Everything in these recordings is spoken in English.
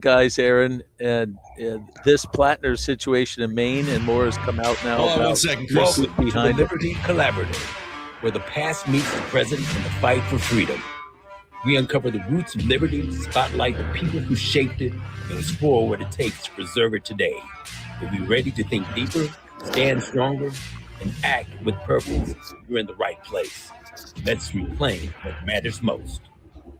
guys, Aaron, and this Plattner situation in Maine and more has come out now Hold on one about second, Chris. who's Welcome to the behind it. Liberty Collaborative, where the past meets the present in the fight for freedom. We uncover the roots of liberty, spotlight the people who shaped it, and explore what it takes to preserve it today. If you're ready to think deeper, stand stronger, and act with purpose, you're in the right place. Let's reclaim what matters most.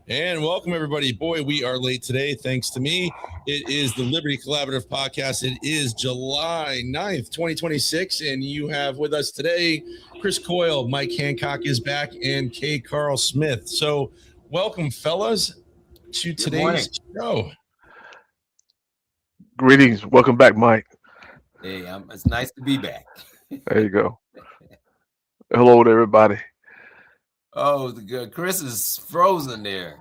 And welcome, everybody. Boy, we are late today, thanks to me. It is the Liberty Collaborative Podcast. It is July 9th, 2026, and you have with us today Chris Coyle, Mike Hancock is back, and K. Carl Smith. So welcome, fellas, to today's show. Greetings. Welcome back, Mike. Hey, it's nice to be back. There you go. Hello to everybody. Oh, Chris is frozen there.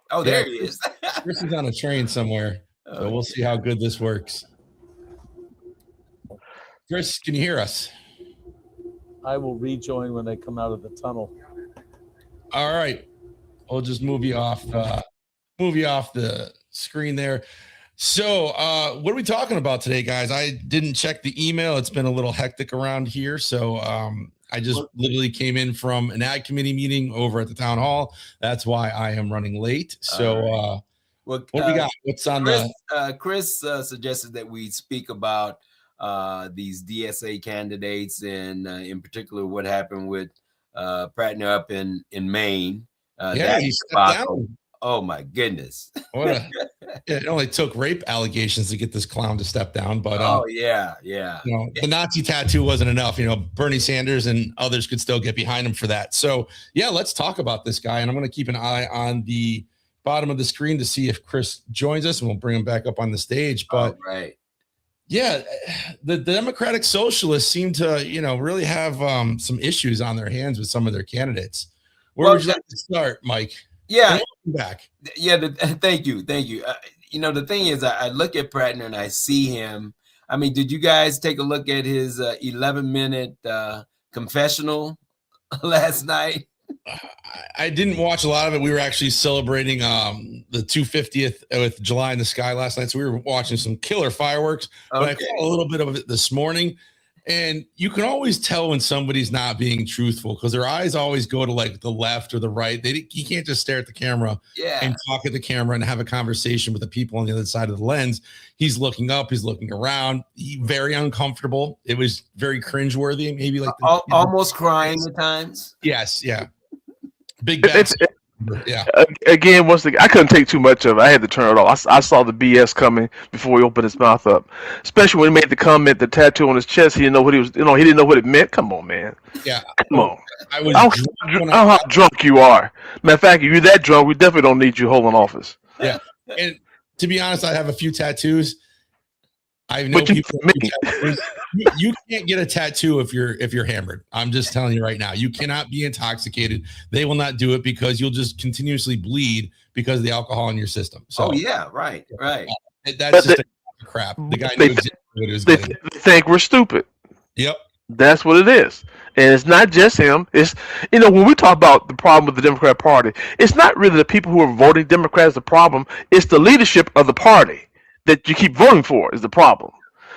Oh, there he is. Chris is on a train somewhere, so we'll see how good this works. Chris, can you hear us? I will rejoin when they come out of the tunnel. All right, I'll just move you off the screen there. So, what are we talking about today, guys? I didn't check the email. It's been a little hectic around here, so I just literally came in from an ag committee meeting over at the town hall. That's why I am running late. So, what do we got? What's on Chris suggested that we speak about these DSA candidates and in particular what happened with Prattner up in Maine. He stepped down. Oh my goodness! It only took rape allegations to get this clown to step down, but yeah. The Nazi tattoo wasn't enough. Bernie Sanders and others could still get behind him for that. So yeah, let's talk about this guy, and I'm going to keep an eye on the bottom of the screen to see if Chris joins us, and we'll bring him back up on the stage. But yeah, the Democratic Socialists seem to really have some issues on their hands with some of their candidates. Where would you like to start, Mike? Yeah, back. Yeah, thank you. The thing is, I look at Prattner and I see him. I mean, did you guys take a look at his 11-minute confessional last night? I didn't watch a lot of it. We were actually celebrating the 250th with July in the Sky last night, so we were watching some killer fireworks. But I caught a little bit of it this morning. And you can always tell when somebody's not being truthful because their eyes always go to like the left or the right. You can't just stare at the camera and talk at the camera and have a conversation with the people on the other side of the lens. He's looking up, he's looking around. Very uncomfortable. It was very cringeworthy, maybe like almost crying at times. Yes, yeah. Big bad. Yeah. Again, I couldn't take too much of it. I had to turn it off. I saw the BS coming before he opened his mouth up. Especially when he made the comment, the tattoo on his chest. He didn't know what he was. He didn't know what it meant. Come on, man. Yeah. Come on. I don't know how drunk you are. Matter of fact, if you're that drunk, we definitely don't need you holding office. Yeah. And to be honest, I have a few tattoos. I know people. You can't get a tattoo if you're hammered. I'm just telling you right now. You cannot be intoxicated. They will not do it because you'll just continuously bleed because of the alcohol in your system. So, right. That's just crap. The guy knew exactly what he was getting. They think we're stupid. Yep. That's what it is. And it's not just him. It's, when we talk about the problem with the Democrat Party, it's not really the people who are voting Democrats the problem. It's the leadership of the party that you keep voting for is the problem.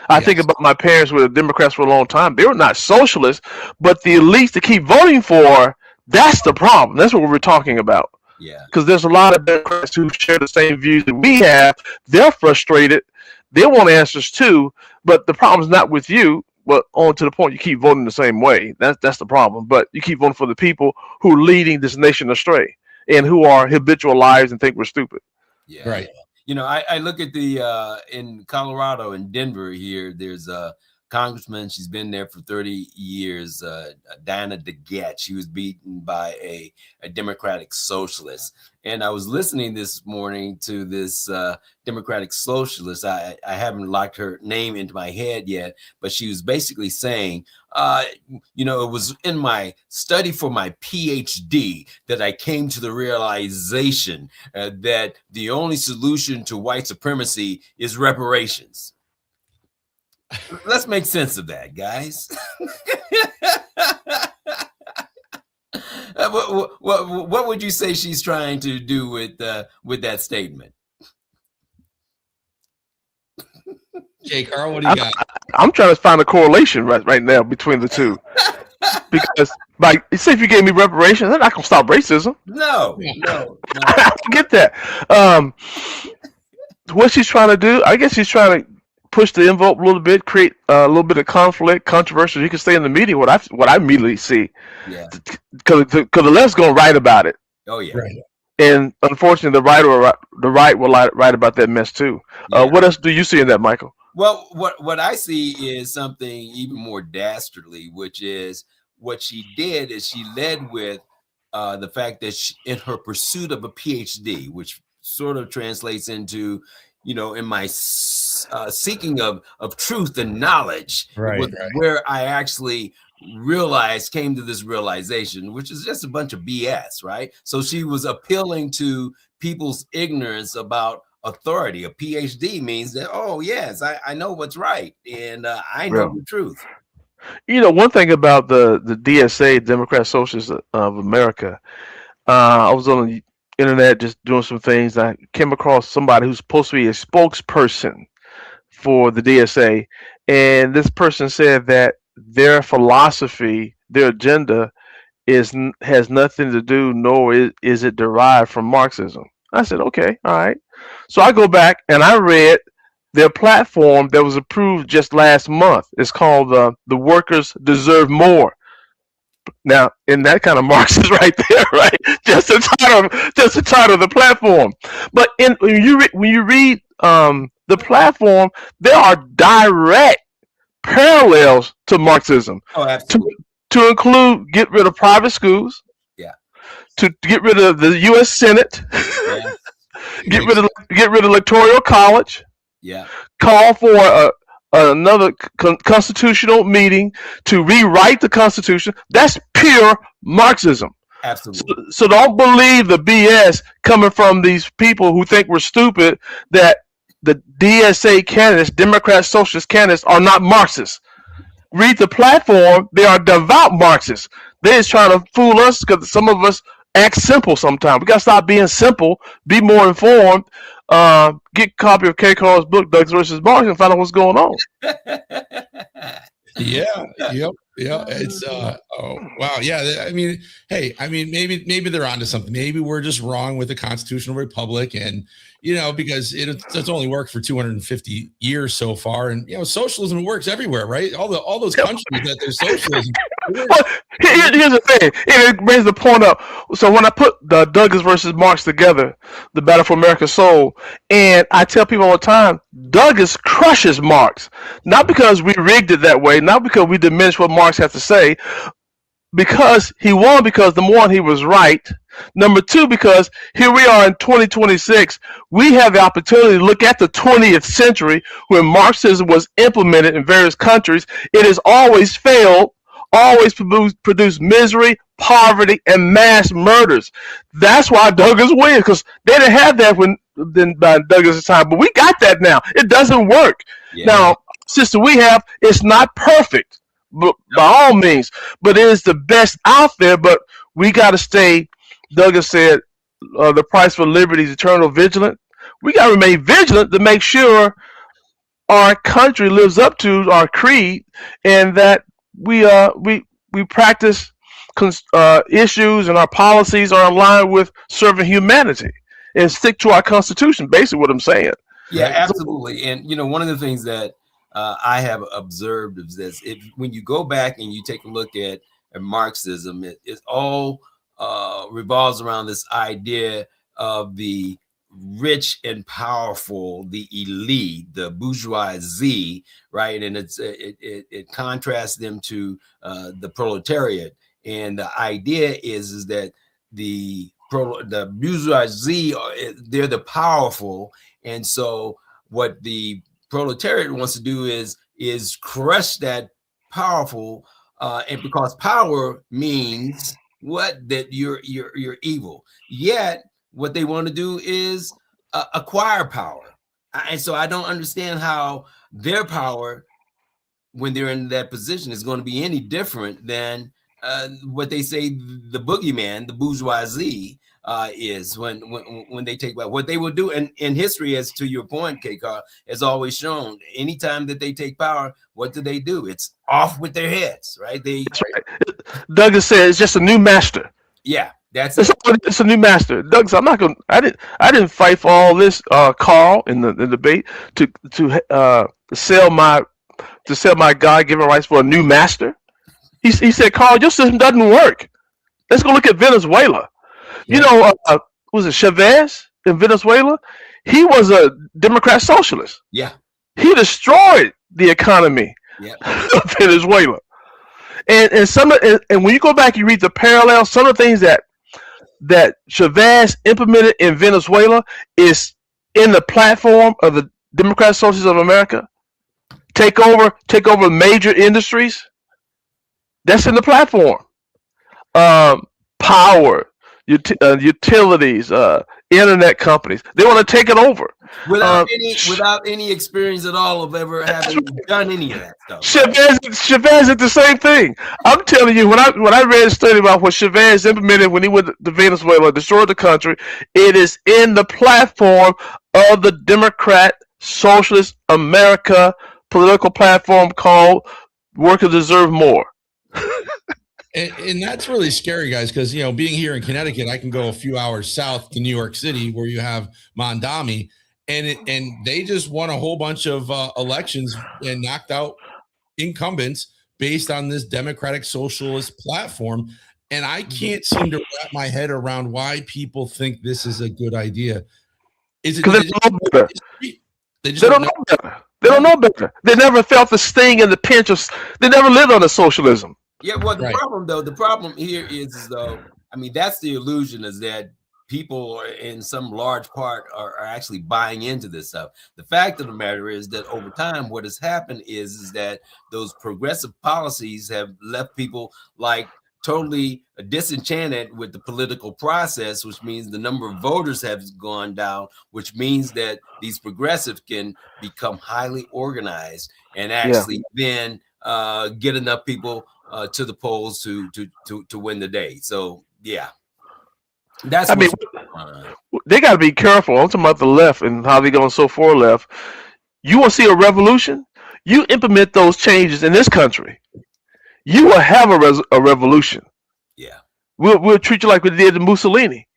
I think about my parents were Democrats for a long time. They were not socialists, but the elites to keep voting for, that's the problem. That's what we're talking about. Yeah. Because there's a lot of Democrats who share the same views that we have. They're frustrated. They want answers too, but the problem's not with you. But on to the point, you keep voting the same way. That's the problem. But you keep voting for the people who are leading this nation astray and who are habitual liars and think we're stupid. Yeah. Right. I look at the in Colorado and Denver here, there's a congressman. She's been there for 30 years, Diana DeGette. She was beaten by a Democratic socialist. And I was listening this morning to this Democratic socialist. I haven't locked her name into my head yet, but she was basically saying, it was in my study for my PhD that I came to the realization that the only solution to white supremacy is reparations. Let's make sense of that, guys. What would you say she's trying to do with that statement? Jay Carl, what do you got? I'm trying to find a correlation right now between the two. Because, like, say if you gave me reparations, then I can stop racism. No. I get that. What she's trying to do, I guess she's trying to push the envelope a little bit, create a little bit of conflict, controversy. You can stay in the media. What I immediately see, Yeah. because the left's gonna write about it, Oh yeah. Right. and unfortunately, the right will write about that mess too. Yeah. What else do you see in that, Michael? Well, what I see is something even more dastardly, which is what she did is she led with the fact that in her pursuit of a PhD, which sort of translates into, in my seeking of truth and knowledge, Right. where I actually came to this realization, which is just a bunch of BS, right? So she was appealing to people's ignorance about authority. A PhD means that, oh yes, I know what's right, and I know the truth. One thing about the DSA, Democrat Socialists of America, I was on the internet just doing some things. I came across somebody who's supposed to be a spokesperson for the DSA, and this person said that their philosophy, their agenda, has nothing to do, nor is it derived from Marxism. I said, okay, all right. So I go back and I read their platform that was approved just last month. It's called "The Workers Deserve More." Now, in that kind of Marxist right there, right? Just the title of the platform. But when you read the platform, there are direct parallels to Marxism. Oh, absolutely. To include get rid of private schools. Yeah. To get rid of the U.S. Senate. Yeah. get rid of electoral college. Yeah. Call for another constitutional meeting to rewrite the Constitution. That's pure Marxism. Absolutely. So don't believe the BS coming from these people who think we're stupid that the DSA candidates, Democrat Socialist candidates, are not Marxists. Read the platform. They are devout Marxists. They're just trying to fool us because some of us act simple sometimes. We got to stop being simple, be more informed. Get a copy of K. Carl's book, Douglas versus Marx, and find out what's going on. Yeah. Yep. Yeah. It's oh wow. Yeah. I mean, hey, maybe they're onto something. Maybe we're just wrong with the constitutional republic, and because it's only worked for 250 years so far, and socialism works everywhere, right? All those countries that there's socialism. Well, here's the thing. It brings the point up. So when I put the Douglas versus Marx together, the Battle for America's Soul, and I tell people all the time, Douglas crushes Marx. Not because we rigged it that way, not because we diminished what Marx had to say, because he won, because number one, he was right. Number two, because here we are in 2026, we have the opportunity to look at the 20th century when Marxism was implemented in various countries. It has always failed, always produced misery, poverty, and mass murders. That's why Douglas wins, because they didn't have that by Douglas' time, but we got that now. It doesn't work. Yeah. Now, system we have, it's not perfect, but by all means, but it is the best out there. But we got to stay, Douglas said, the price for liberty is eternal vigilant. We got to remain vigilant to make sure our country lives up to our creed, and that we practice issues and our policies are in line with serving humanity and stick to our Constitution. Basically, what I'm saying. Yeah, absolutely. And one of the things that I have observed is this: when you go back and you take a look at Marxism, it all revolves around this idea of the rich and powerful, the elite, the bourgeoisie, right? And it contrasts them to the proletariat. And the idea is that the bourgeoisie, they're the powerful, and so what the proletariat wants to do is crush that powerful, and because power means that you're evil. Yet what they want to do is acquire power, and so I don't understand how their power, when they're in that position, is going to be any different than what they say the boogeyman, the bourgeoisie, is when they take what they will do. And in history, as to your point, K. Carl, has always shown, anytime that they take power, what do? It's off with their heads, right? That's right. Douglas said it's just a new master. Yeah, that's it's a new master. Douglas, I'm not going. I didn't fight for all this, Carl, in the debate to sell my God-given rights for a new master. He said, Carl, your system doesn't work. Let's go look at Venezuela. Yeah. You know, was it Chavez in Venezuela? He was a Democrat socialist. Yeah. He destroyed the economy of Venezuela. And when you go back, you read the parallels, some of the things that Chavez implemented in Venezuela is in the platform of the Democrat Socialists of America. Take over major industries. That's in the platform. Power, utilities, internet companies. They want to take it over without any experience at all of ever having done any of that stuff. Chavez did the same thing. I'm telling you, when I read a study about what Chavez implemented when he went to Venezuela, destroyed the country, it is in the platform of the Democrat Socialist America political platform called "Workers Deserve More." And that's really scary, guys, because, you know, being here in Connecticut, I can go a few hours south to New York City where you have Mondami, and they just won a whole bunch of elections and knocked out incumbents based on this Democratic Socialist platform. And I can't seem to wrap my head around why people think this is a good idea. Is it because they don't know better? They don't know better. They don't know better. They never felt the sting and the pinch of. They never lived under socialism. Yeah, well, the problem here is though, I mean, that's the illusion, is that people in some large part are actually buying into this stuff. The fact of the matter is that over time, what has happened is that those progressive policies have left people like totally disenchanted with the political process, which means the number of voters has gone down, which means that these progressives can become highly organized and actually then get enough people to the polls to win the day. So that's. I mean, they got to be careful. I'm talking about the left and how they're going so far left. You want to see a revolution? You implement those changes in this country, you will have a revolution. Yeah, we'll treat you like we did to Mussolini.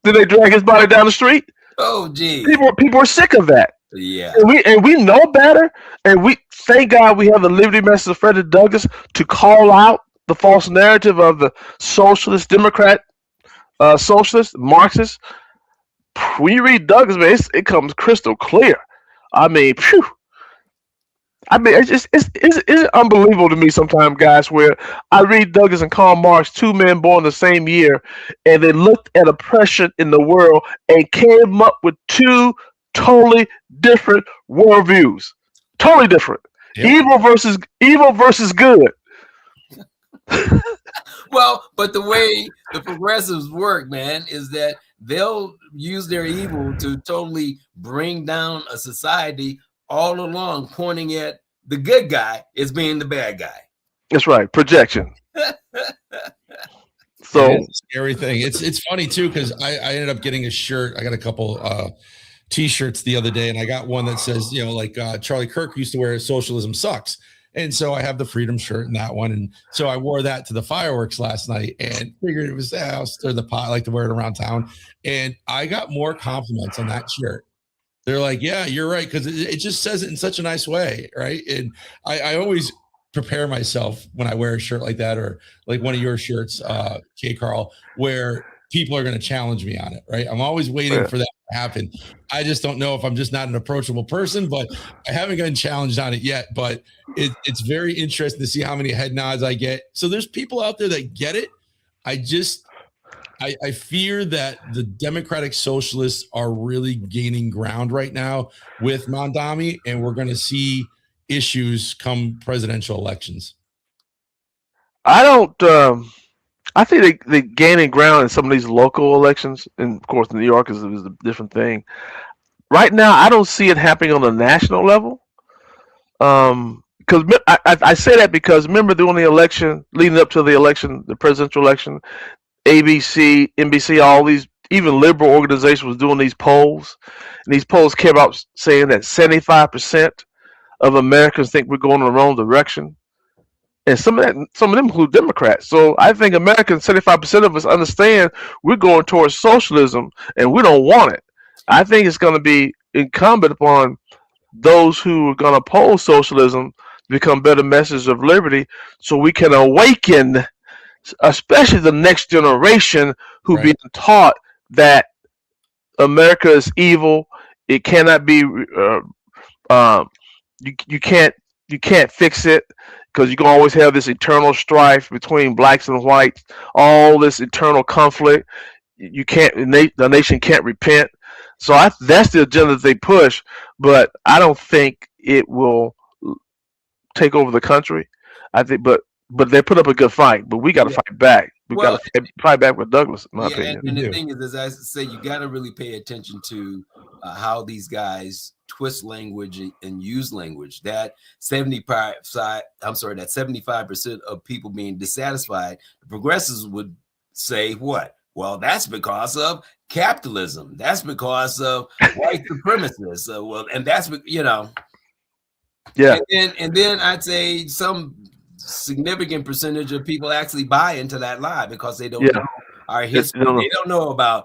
Did they drag his body down the street? Oh, gee, people are sick of that. Yeah, and we know better, and we thank God we have the Liberty message of Frederick Douglass to call out the false narrative of the socialist, Democrat, socialist, Marxist. When you read Douglass, man, it comes crystal clear. I mean, phew. I mean, it's unbelievable to me sometimes, guys, where I read Douglass and Karl Marx, two men born the same year, and they looked at oppression in the world and came up with two totally different worldviews. Totally different. Yep. Evil versus good. Well, but the way the progressives work, man, is that they'll use their evil to totally bring down a society, all along pointing at the good guy as being the bad guy. That's right. Projection. So it's a scary thing. It's funny too, because I ended up getting a shirt. I got a couple t-shirts the other day, and I got one that says, you know, like Charlie Kirk used to wear, "Socialism sucks." And so I have the Freedom shirt and that one. And so I wore that to the fireworks last night and figured it was, I'll stir the pot. I like to wear it around town. And I got more compliments on that shirt. They're like, yeah, you're right. Because it just says it in such a nice way. Right. And I always prepare myself when I wear a shirt like that, or like one of your shirts, K. Carl, where people are going to challenge me on it. Right. I'm always waiting for that to happen. I just don't know if I'm just not an approachable person, but I haven't gotten challenged on it yet. But it's very interesting to see how many head nods I get. So there's people out there that get it. I fear that the Democratic Socialists are really gaining ground right now with Mondami, and we're going to see issues come presidential elections. I think they gaining ground in some of these local elections, and of course, New York is a different thing. Right now, I don't see it happening on the national level, because because I say that because remember during the election, leading up to the election, the presidential election, ABC, NBC, all these even liberal organizations was doing these polls, and these polls came out saying that 75% of Americans think we're going in the wrong direction, and some of them include Democrats. So I think Americans, 75% of us understand we're going towards socialism, and we don't want it. I think it's going to be incumbent upon those who are going to oppose socialism to become better messengers of liberty, so we can awaken, especially the next generation who Right. being taught that America is evil. It cannot be. You can't fix it because you can always have this eternal strife between blacks and whites. All this eternal conflict. You can't. The nation can't repent. So that's the agenda that they push. But I don't think it will take over the country. I think, but they put up a good fight. But we got to fight back. We got to fight back with Douglas, in my opinion. And the thing is, as I say, you got to really pay attention to how these guys twist language and use language. That 75% of people being dissatisfied, the progressives would say what? Well, that's because of capitalism. That's because of white supremacists. And that's, Yeah. And then I'd say some significant percentage of people actually buy into that lie because they don't know our history. They don't know about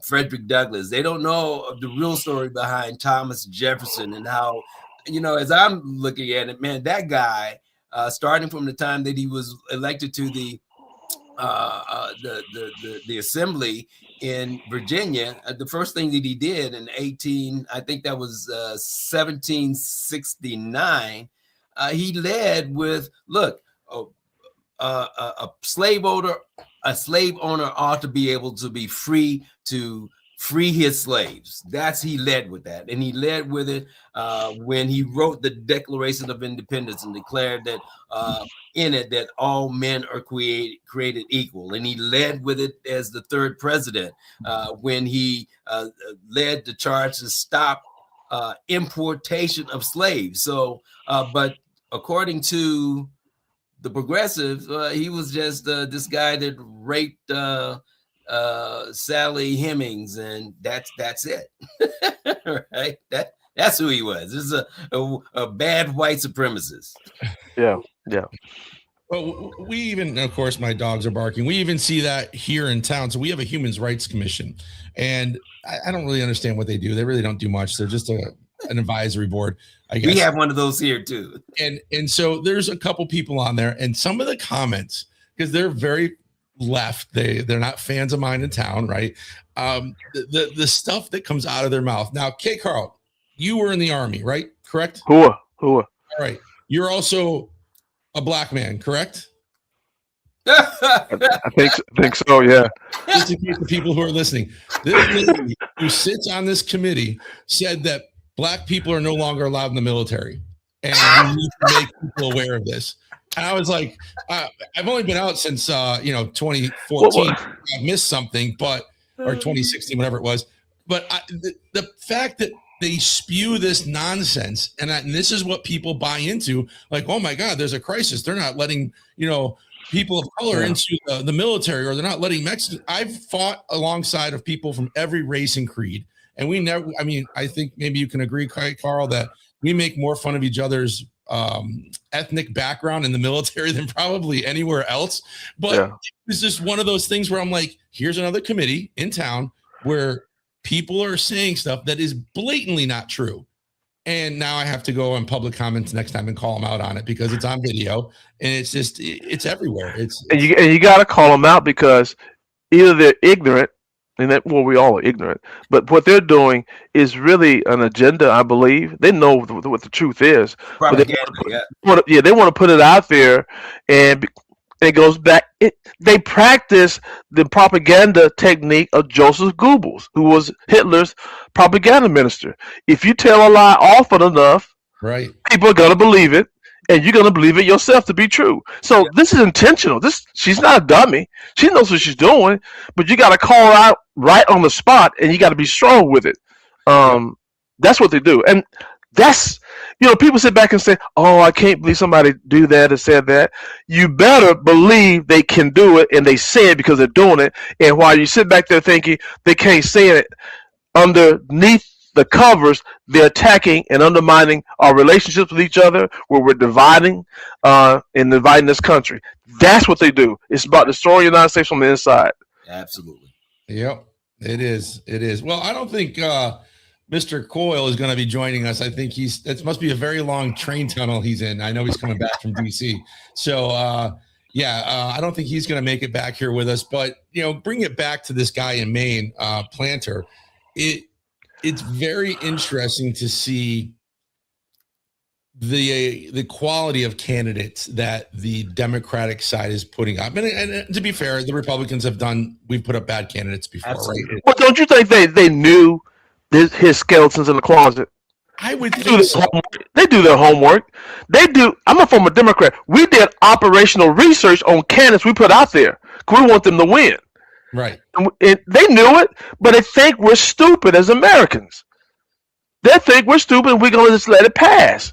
Frederick Douglass. They don't know the real story behind Thomas Jefferson and how, as I'm looking at it, man, that guy, starting from the time that he was elected to the assembly in Virginia, the first thing that he did in 1769, he led with, look, a slave owner ought to be able to be free to free his slaves. He led with that. And he led with it when he wrote the Declaration of Independence and declared that in it that all men are created equal. And he led with it as the third president when he led the charge to stop importation of slaves. So, but according to the progressives, he was just this guy that raped Sally Hemings, and that's it. Right? That's who he was. This is a bad white supremacist. Yeah. Well, we even, of course, my dogs are barking. We even see that here in town. So we have a Human Rights Commission, and I don't really understand what they do. They really don't do much. They're just an advisory board, I guess. We have one of those here too. And so there's a couple people on there, and some of the comments, because they're very left, they're not fans of mine in town, right? The stuff that comes out of their mouth. Now, K. Carl, you were in the Army, right? Correct? Who? All right. You're also a black man, correct? I think so. Yeah. Just in case the people who are listening, this lady who sits on this committee said that black people are no longer allowed in the military, and we need to make people aware of this. And I was like, I've only been out since 2014. I missed something, or 2016, whatever it was. But the fact that they spew this nonsense, and this is what people buy into, like, oh my God, there's a crisis. They're not letting people of color into the military, or they're not letting Mexicans. I've fought alongside of people from every race and creed, and we never. I mean, I think maybe you can agree, Carl, that we make more fun of each other's ethnic background in the military than probably anywhere else. But it's just one of those things where I'm like, here's another committee in town where people are saying stuff that is blatantly not true. And now I have to go on public comments next time and call them out on it because it's on video, and it's everywhere. And you got to call them out because either they're ignorant, and we all are ignorant, but what they're doing is really an agenda. I believe they know what the truth is. Propaganda, they want to put it out there, and it goes back. They practice the propaganda technique of Joseph Goebbels, who was Hitler's propaganda minister. If you tell a lie often enough, right, people are gonna believe it, and you're gonna believe it yourself to be true. So this is intentional. She's not a dummy. She knows what she's doing, but you got to call her out right on the spot, and you got to be strong with it. That's what they do, and That's, people sit back and say, "Oh, I can't believe somebody do that or said that." You better believe they can do it, and they say it because they're doing it. And while you sit back there thinking they can't say it, underneath the covers, they're attacking and undermining our relationships with each other, where we're dividing and dividing this country. That's what they do. It's about destroying the United States from the inside. Absolutely. Yep, it is. It is. Well, I don't think Mr. Coyle is going to be joining us. I think that must be a very long train tunnel he's in. I know he's coming back from DC. So, I don't think he's going to make it back here with us. But, bring it back to this guy in Maine, Planter. It's very interesting to see the quality of candidates that the Democratic side is putting up. And to be fair, the Republicans we've put up bad candidates before. Absolutely. Right? But don't you think they knew his skeletons in the closet? I would think so. They do their homework. They do. I'm a former Democrat. We did operational research on candidates we put out there because we want them to win. Right. And they knew it, but they think we're stupid as Americans. They think we're stupid and we're going to just let it pass.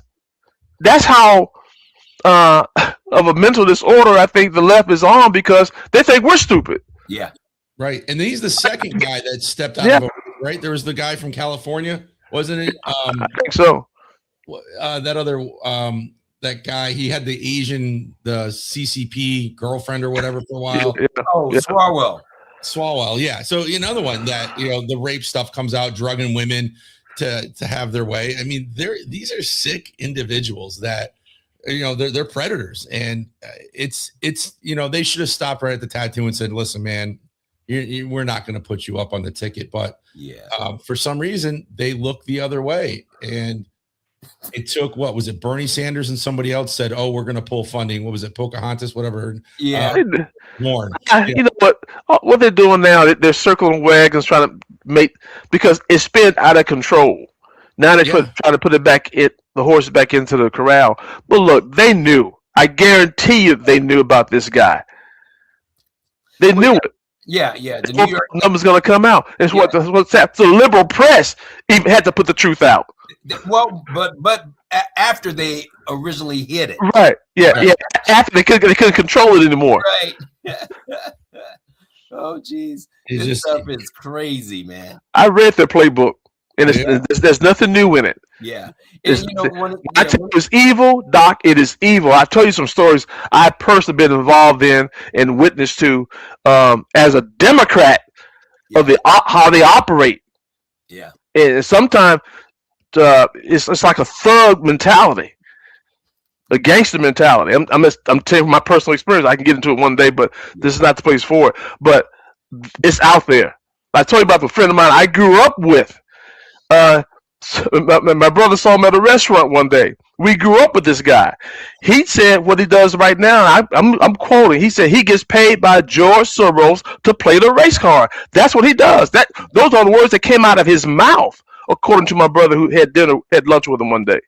That's how of a mental disorder I think the left is on, because they think we're stupid. Yeah. Right. And he's the second guy that stepped out of it, right? There was the guy from California, wasn't it? I think so. That other that guy, he had the CCP girlfriend or whatever for a while. Swalwell, yeah. So another one that the rape stuff comes out, drugging women to have their way. I mean, these are sick individuals that they're predators, and it's they should have stopped right at the tattoo and said, "Listen, man, we're not going to put you up on the ticket." But for some reason, they look the other way, and it took Bernie Sanders and somebody else said, "Oh, we're going to pull funding." What was it, Pocahontas, whatever? Yeah. Warren. You know what they're doing now? They're circling wagons, trying to make, because it's been out of control. Now they're trying to put it back, the horse back into the corral. But look, they knew. I guarantee you, they knew about this guy. They knew it. Yeah. The New York number's going to come out. It's what's happened. The liberal press even had to put the truth out. Well, but after they originally hid it, right? Yeah. After they couldn't control it anymore, right? Oh, geez, this stuff is crazy, man. I read their playbook, and there's nothing new in it. Yeah, I tell you, it's evil, Doc. It is evil. I tell you some stories I personally been involved in and witnessed to as a Democrat of how they operate. Yeah, and sometimes. It's like a thug mentality, a gangster mentality. I'm telling you my personal experience. I can get into it one day, but this is not the place for it. But it's out there. I told you about the friend of mine I grew up with. My brother saw him at a restaurant one day. We grew up with this guy. He said what he does right now. I'm quoting. He said he gets paid by George Soros to play the race card. That's what he does. Those are the words that came out of his mouth, according to my brother who had lunch with him one day.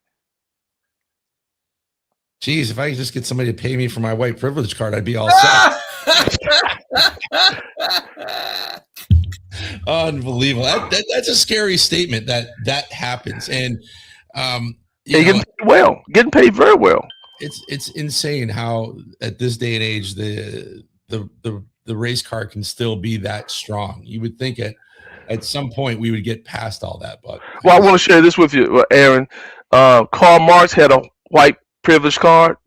Geez, if I could just get somebody to pay me for my white privilege card, I'd be all set. Unbelievable. That's a scary statement that happens. And getting paid very well. It's insane how at this day and age the race car can still be that strong. You would think at some point we would get past all that, but I want to share this with you, Aaron. Karl Marx had a white privilege card.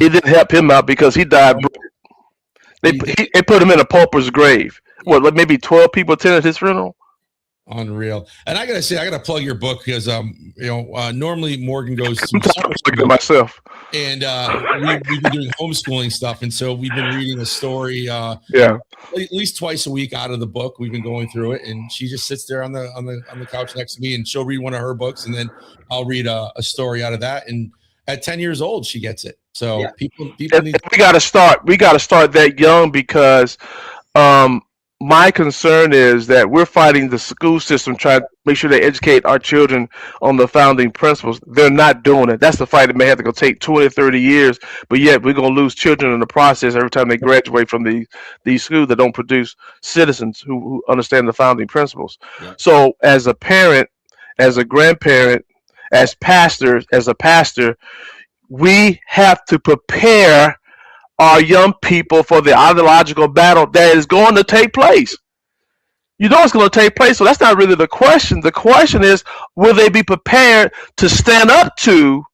It didn't help him out because he died. They put him in a pauper's grave. What, maybe 12 people attended his funeral? Unreal. And I gotta plug your book because normally Morgan goes to myself, and we've been doing homeschooling stuff, and so we've been reading a story at least twice a week out of the book. We've been going through it, and she just sits there on the couch next to me, and she'll read one of her books, and then I'll read a story out of that. And at 10 years old, she gets it. So people need. We got to start that young, because my concern is that we're fighting the school system, trying to make sure they educate our children on the founding principles. They're not doing it. That's the fight that may have to go take 20, 30 years, but yet we're going to lose children in the process every time they graduate from these schools that don't produce citizens who understand the founding principles. Yeah. So as a parent, as a grandparent, as pastors, as a pastor, we have to prepare our young people for the ideological battle that is going to take place. You know it's going to take place, so that's not really the question. The question is, will they be prepared to stand up to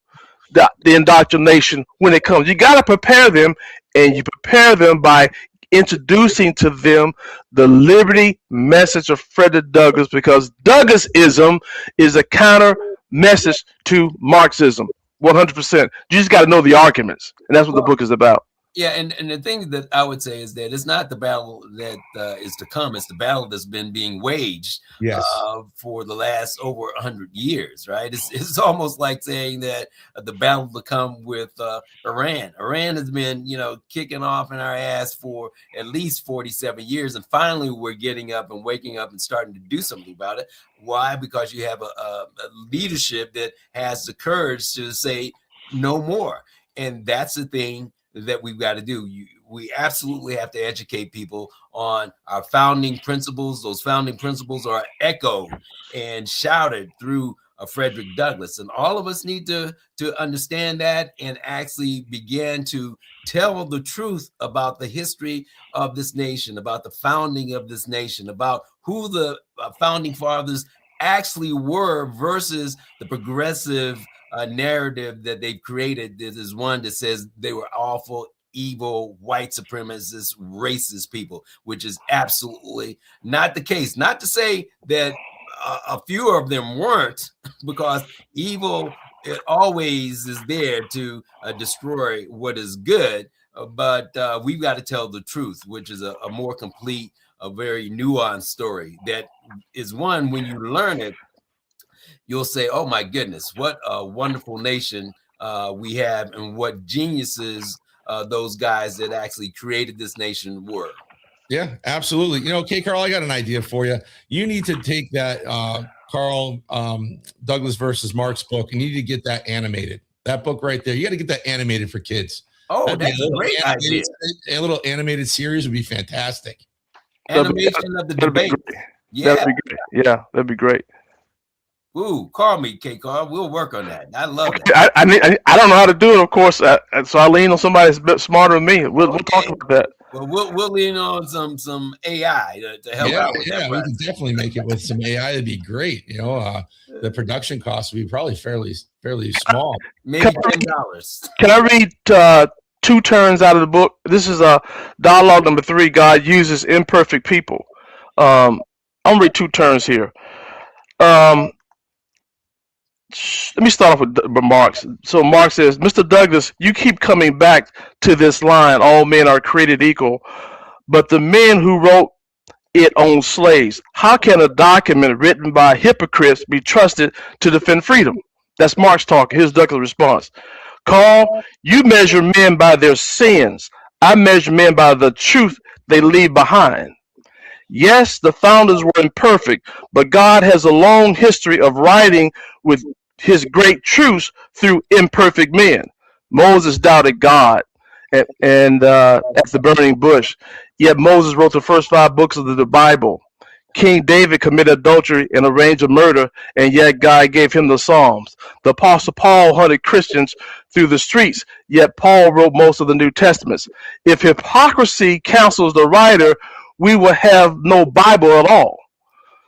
the indoctrination when it comes? You got to prepare them, and you prepare them by introducing to them the liberty message of Frederick Douglass, because Douglassism is a counter message to Marxism. 100%. You just got to know the arguments, and that's what the book is about. Yeah, and the thing that I would say is that it's not the battle that is to come; it's the battle that's been being waged for the last over 100 years. Right? It's almost like saying that the battle to come with Iran. Iran has been, kicking off in our ass for at least 47 years, and finally we're getting up and waking up and starting to do something about it. Why? Because you have a leadership that has the courage to say no more, and that's the thing that we've got to do. We absolutely have to educate people on our founding principles. Those founding principles are echoed and shouted through Frederick Douglass, and all of us need to understand that and actually begin to tell the truth about the history of this nation, about the founding of this nation, about who the founding fathers actually were versus the progressive narrative that they've created. There's one that says they were awful, evil, white supremacist, racist people, which is absolutely not the case. Not to say that a few of them weren't, because evil, it always is there to destroy what is good. But we've got to tell the truth, which is a more complete, a very nuanced story. That is one, when you learn it, you'll say, oh my goodness, what a wonderful nation we have, and what geniuses those guys that actually created this nation were. Yeah, absolutely. Okay, Carl, I got an idea for you. You need to take that Carl Douglass versus Marx book, and you need to get that animated. That book right there. You got to get that animated for kids. Oh, that's a great idea. A little animated series would be fantastic. Animation of the debate. Yeah. That'd be great. Yeah, that'd be great. Ooh, call me, K-Carl. We'll work on that. I love that. I don't know how to do it, of course, so I lean on somebody that's a bit smarter than me. We'll talk about that. Well, we'll lean on some AI to help out with that. Yeah, we can definitely make it with some AI. That'd be great. The production costs would be probably fairly small. Maybe $10. Can I read two turns out of the book? This is dialogue number 3. God uses imperfect people. I'm gonna read 2 turns here. Let me start off with Marx. So Marx says, Mr. Douglass, you keep coming back to this line, all men are created equal, but the men who wrote it own slaves. How can a document written by hypocrites be trusted to defend freedom? That's Marx talking. Here's Douglass' response. Carl, you measure men by their sins. I measure men by the truth they leave behind. Yes, the founders were imperfect, but God has a long history of writing with his great truths through imperfect men. Moses doubted God at the burning bush, yet Moses wrote the first 5 books of the Bible. King David committed adultery and arranged a murder, and yet God gave him the Psalms. The Apostle Paul hunted Christians through the streets, yet Paul wrote most of the New Testaments. If hypocrisy counsels the writer, we will have no Bible at all.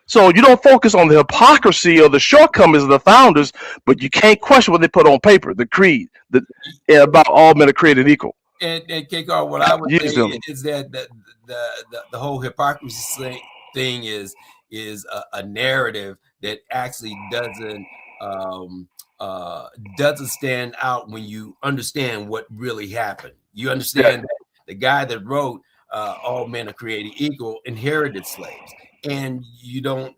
So you don't focus on the hypocrisy or the shortcomings of the founders, but you can't question what they put on paper, the creed, about all men are created equal. And K-Carl, what I would say is that the whole hypocrisy thing is a narrative that actually doesn't stand out when you understand what really happened. You understand that the guy that wrote all men are created equal inherited slaves, and you don't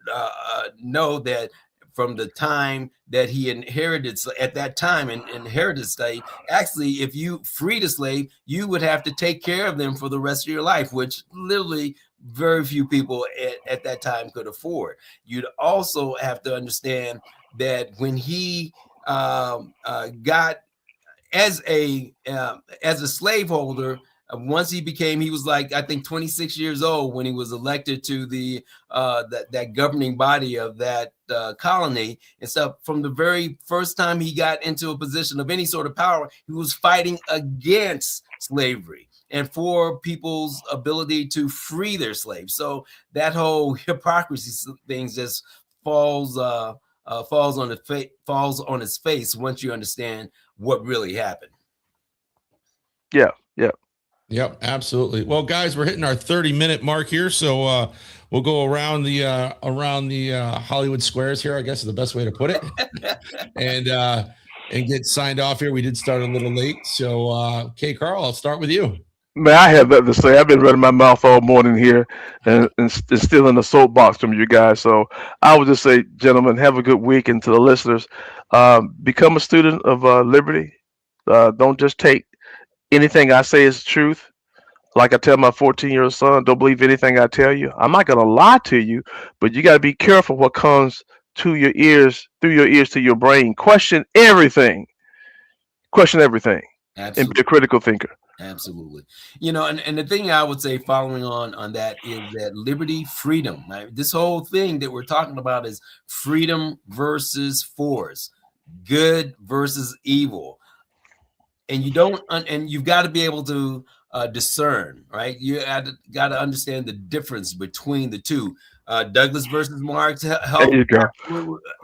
know that from the time that he inherited at that time and inherited slave, actually, if you freed a slave, you would have to take care of them for the rest of your life, which literally very few people at that time could afford. You'd also have to understand that when he got as a slaveholder, Once he was like, I think 26 years old when he was elected to the that governing body of that colony and stuff. From the very first time he got into a position of any sort of power, he was fighting against slavery and for people's ability to free their slaves. So that whole hypocrisy thing just falls on its face once you understand what really happened. Yeah. Yep, absolutely. Well, guys, we're hitting our 30-minute mark here, so we'll go around the Hollywood squares here, I guess is the best way to put it, and get signed off here. We did start a little late, so Carl, I'll start with you. Man, I have that to say. I've been running my mouth all morning here and still in the soapbox from you guys. So I would just say, gentlemen, have a good week. And to the listeners, become a student of liberty. Don't just take anything I say as truth. Like I tell my 14-year-old son, don't believe anything I tell you. I'm not going to lie to you, but you got to be careful what comes to your ears, through your ears to your brain. Question everything. Absolutely. And be a critical thinker. Absolutely. And the thing I would say following on that is that liberty, freedom, right? This whole thing that we're talking about is freedom versus force, good versus evil. And you've got to be able to discern, right? You got to understand the difference between the two. Douglas versus Marx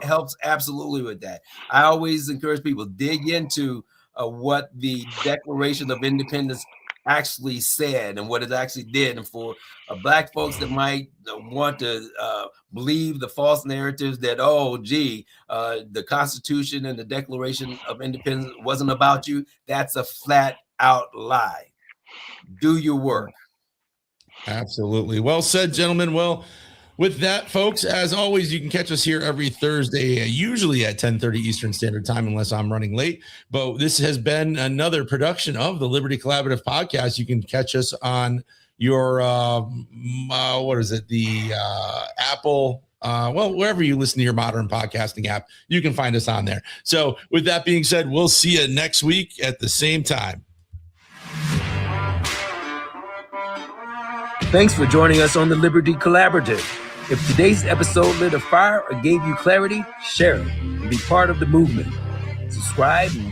helps absolutely with that. I always encourage people dig into what the Declaration of Independence actually said and what it actually did. And for Black folks that might want to believe the false narratives that, the Constitution and the Declaration of Independence wasn't about you, that's a flat out lie. Do your work. Absolutely. Well said, gentlemen. Well, with that, folks, as always, you can catch us here every Thursday, usually at 10:30 Eastern Standard Time, unless I'm running late. But this has been another production of the Liberty Collaborative Podcast. You can catch us on your, the Apple, wherever you listen to your modern podcasting app, you can find us on there. So with that being said, we'll see you next week at the same time. Thanks for joining us on the Liberty Collaborative. If today's episode lit a fire or gave you clarity, share it and be part of the movement. Subscribe and